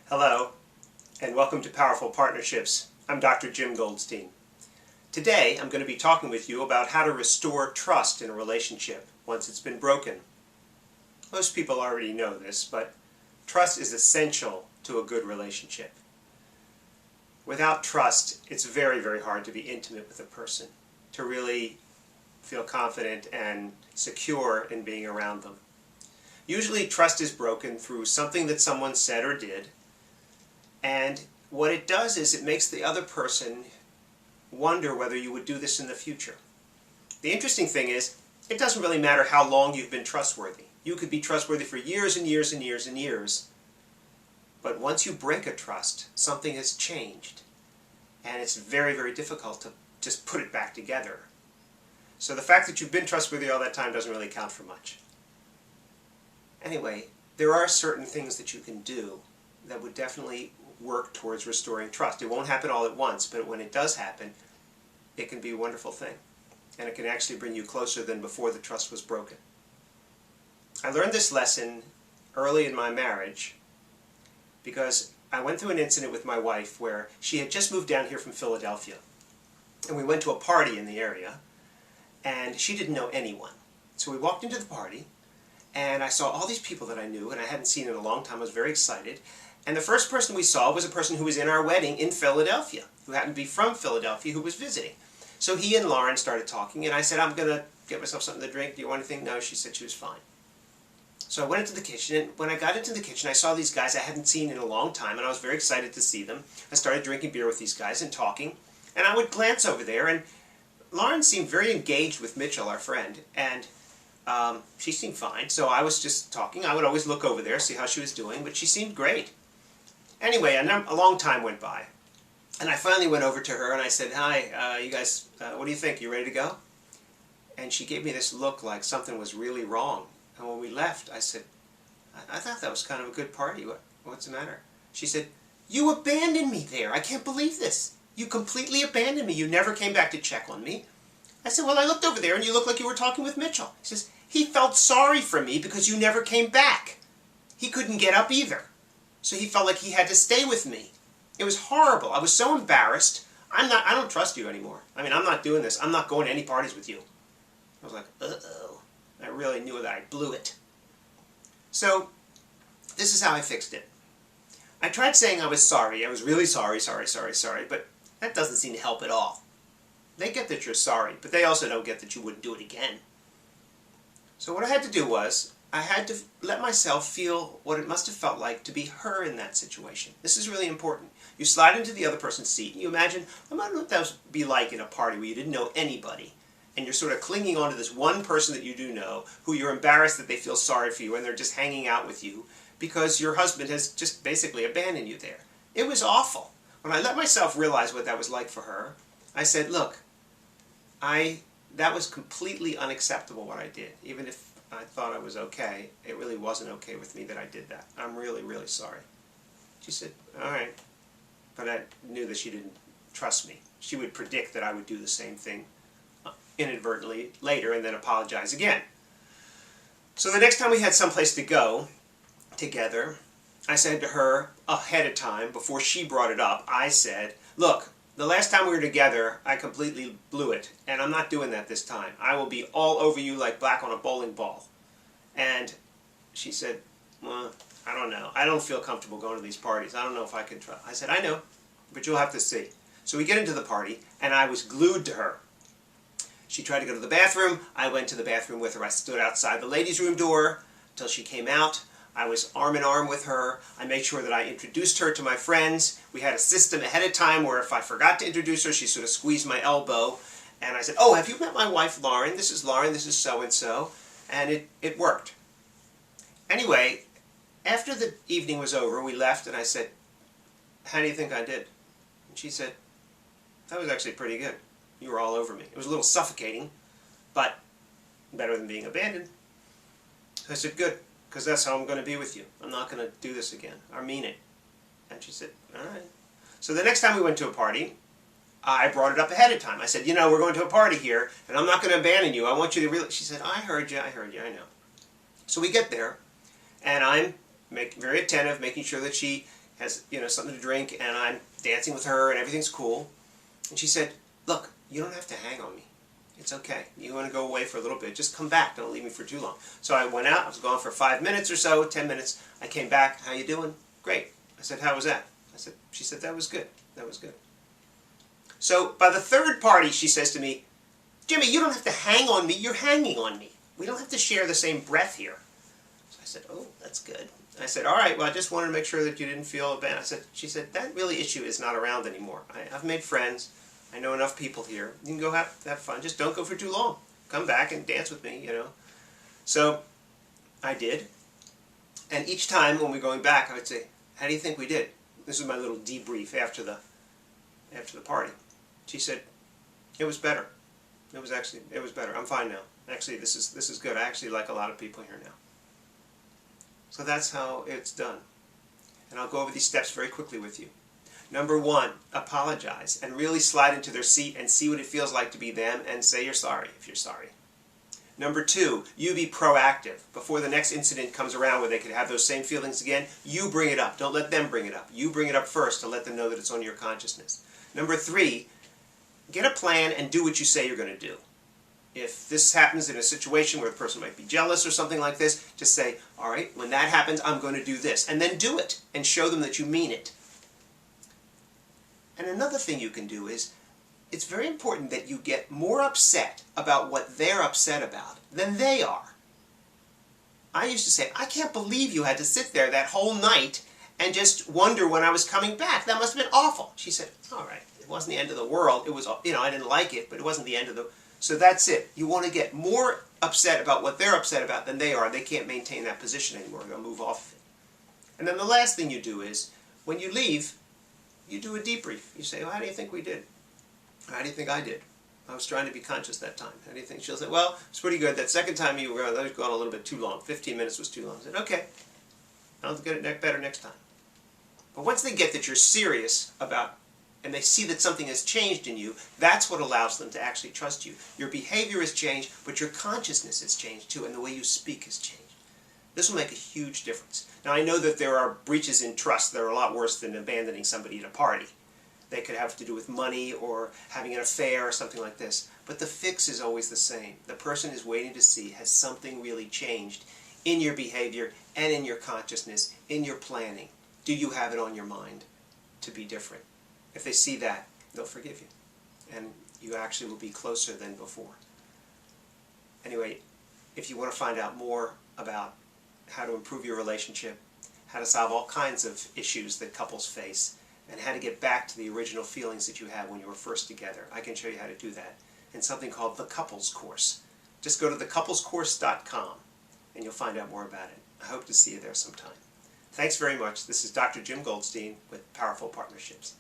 Hello, and welcome to Powerful Partnerships. I'm Dr. Jim Goldstein. Today, I'm going to be talking with you about how to restore trust in a relationship once it's been broken. Most people already know this, but trust is essential to a good relationship. Without trust, it's very, very hard to be intimate with a person, to really feel confident and secure in being around them. Usually, trust is broken through something that someone said or did, and what it does is it makes the other person wonder whether you would do this in the future. The interesting thing is, it doesn't really matter how long you've been trustworthy. You could be trustworthy for years and years and years and years. But once you break a trust, something has changed. And it's very, very difficult to just put it back together. So the fact that you've been trustworthy all that time doesn't really count for much. Anyway, there are certain things that you can do that would definitely work towards restoring trust. It won't happen all at once, but when it does happen, it can be a wonderful thing. And it can actually bring you closer than before the trust was broken. I learned this lesson early in my marriage because I went through an incident with my wife where she had just moved down here from Philadelphia. And we went to a party in the area, and she didn't know anyone. So we walked into the party, and I saw all these people that I knew and I hadn't seen in a long time. I was very excited. And the first person we saw was a person who was in our wedding in Philadelphia, who happened to be from Philadelphia, who was visiting. So he and Lauren started talking, and I said, I'm going to get myself something to drink. Do you want anything? No, she said she was fine. So I went into the kitchen, and when I got into the kitchen, I saw these guys I hadn't seen in a long time, and I was very excited to see them. I started drinking beer with these guys and talking, and I would glance over there, and Lauren seemed very engaged with Mitchell, our friend, and she seemed fine. So I was just talking. I would always look over there, see how she was doing, but she seemed great. Anyway, a long time went by, and I finally went over to her and I said, hi, you guys, what do you think? You ready to go? And she gave me this look like something was really wrong. And when we left, I said, I thought that was kind of a good party. What's the matter? She said, you abandoned me there. I can't believe this. You completely abandoned me. You never came back to check on me. I said, well, I looked over there and you looked like you were talking with Mitchell. He says, he felt sorry for me because you never came back. He couldn't get up either. So he felt like he had to stay with me. It was horrible. I was so embarrassed. I don't trust you anymore. I mean, I'm not doing this. I'm not going to any parties with you. I was like, uh-oh. I really knew that I blew it. So, this is how I fixed it. I tried saying I was sorry. I was really sorry, but that doesn't seem to help at all. They get that you're sorry, but they also don't get that you wouldn't do it again. So what I had to do was, I had to let myself feel what it must have felt like to be her in that situation. This is really important. You slide into the other person's seat and you imagine what that would be like in a party where you didn't know anybody and you're sort of clinging on to this one person that you do know who you're embarrassed that they feel sorry for you and they're just hanging out with you because your husband has just basically abandoned you there. It was awful. When I let myself realize what that was like for her, I said, look, that was completely unacceptable what I did. Even if I thought I was okay, it really wasn't okay with me that I did that. I'm really, really sorry. She said, all right. But I knew that she didn't trust me. She would predict that I would do the same thing inadvertently later and then apologize again. So the next time we had someplace to go together, I said to her ahead of time, before she brought it up, I said, look, the last time we were together, I completely blew it, and I'm not doing that this time. I will be all over you like black on a bowling ball. And she said, well, I don't know. I don't feel comfortable going to these parties. I don't know if I can try. I said, I know, but you'll have to see. So we get into the party, and I was glued to her. She tried to go to the bathroom. I went to the bathroom with her. I stood outside the ladies' room door until she came out. I was arm in arm with her. I made sure that I introduced her to my friends. We had a system ahead of time where if I forgot to introduce her, she sort of squeezed my elbow. And I said, oh, have you met my wife, Lauren? This is Lauren. This is so-and-so. And it worked. Anyway, after the evening was over, we left, and I said, how do you think I did? And she said, that was actually pretty good. You were all over me. It was a little suffocating, but better than being abandoned. I said, good. Because that's how I'm going to be with you. I'm not going to do this again. I mean it. And she said, all right. So the next time we went to a party, I brought it up ahead of time. I said, you know, we're going to a party here, and I'm not going to abandon you. I want you to really... She said, I heard you, I know. So we get there, and I'm very attentive, making sure that she has, something to drink, and I'm dancing with her, and everything's cool. And she said, "Look, you don't have to hang on me. It's okay. You want to go away for a little bit, just come back. Don't leave me for too long." So I went out. I was gone for 5 minutes or so, 10 minutes. I came back. "How you doing?" "Great." I said, "How was that?" She said, "That was good. That was good." So by the third party, she says to me, "Jimmy, you don't have to hang on me. You're hanging on me. We don't have to share the same breath here." So I said, "Oh, that's good." I said, "All right, well, I just wanted to make sure that you didn't feel bad." She said, "That really issue is not around anymore. I've made friends. I know enough people here. You can go have fun. Just don't go for too long. Come back and dance with me, So I did. And each time when we were going back, I would say, "How do you think we did?" This was my little debrief after the party. She said, "It was better. It was better. I'm fine now. Actually, this is good. I actually like a lot of people here now." So that's how it's done. And I'll go over these steps very quickly with you. Number one, apologize and really slide into their seat and see what it feels like to be them, and say you're sorry if you're sorry. Number two, you be proactive. Before the next incident comes around where they could have those same feelings again, you bring it up. Don't let them bring it up. You bring it up first to let them know that it's on your consciousness. Number three, get a plan and do what you say you're going to do. If this happens in a situation where the person might be jealous or something like this, just say, "All right, when that happens, I'm going to do this." And then do it and show them that you mean it. And another thing you can do is, it's very important that you get more upset about what they're upset about than they are. I used to say, "I can't believe you had to sit there that whole night and just wonder when I was coming back. That must have been awful." She said, "All right, it wasn't the end of the world. It was, I didn't like it, but it wasn't the end of the..." So that's it. You want to get more upset about what they're upset about than they are. They can't maintain that position anymore. They'll move off of it. And then the last thing you do is, when you leave, you do a debrief. You say, "Well, how do you think we did? How do you think I did? I was trying to be conscious that time. How do you think?" She'll say, "Well, it's pretty good. That second time you were gone a little bit too long. 15 minutes was too long." I said, "Okay, I'll get it better next time." But once they get that you're serious about, and they see that something has changed in you, that's what allows them to actually trust you. Your behavior has changed, but your consciousness has changed too, and the way you speak has changed. This will make a huge difference. Now, I know that there are breaches in trust that are a lot worse than abandoning somebody at a party. They could have to do with money or having an affair or something like this. But the fix is always the same. The person is waiting to see, has something really changed in your behavior and in your consciousness, in your planning? Do you have it on your mind to be different? If they see that, they'll forgive you. And you actually will be closer than before. Anyway, if you want to find out more about how to improve your relationship, how to solve all kinds of issues that couples face, and how to get back to the original feelings that you had when you were first together, I can show you how to do that in something called the Couples Course. Just go to thecouplescourse.com and you'll find out more about it. I hope to see you there sometime. Thanks very much. This is Dr. Jim Goldstein with Powerful Partnerships.